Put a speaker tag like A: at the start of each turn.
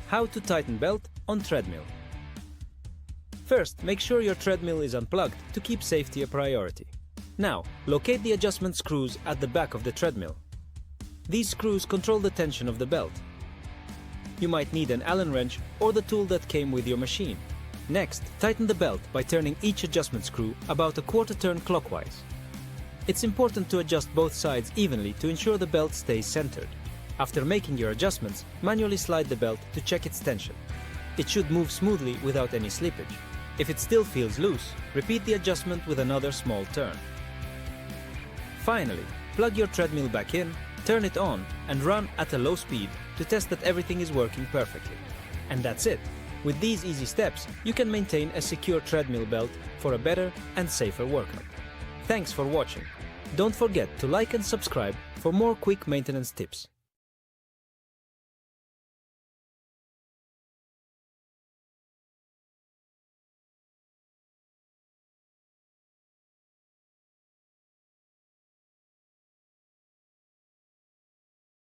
A: How to tighten belt on treadmill. First, make sure your treadmill is unplugged to keep safety a priority. Now, locate the adjustment screws at the back of the treadmill. These screws control the tension of the belt. You might need an Allen wrench or the tool that came with your machine. Next, tighten the belt by turning each adjustment screw about a quarter turn clockwise. It's important to adjust both sides evenly to ensure the belt stays centered. After making your adjustments, manually slide the belt to check its tension. It should move smoothly without any slippage. If it still feels loose, repeat the adjustment with another small turn. Finally, plug your treadmill back in, turn it on, and run at a low speed to test that everything is working perfectly. And that's it. With these easy steps, you can maintain a secure treadmill belt for a better and safer workout. Thanks for watching. Don't forget to like and subscribe for more quick maintenance tips.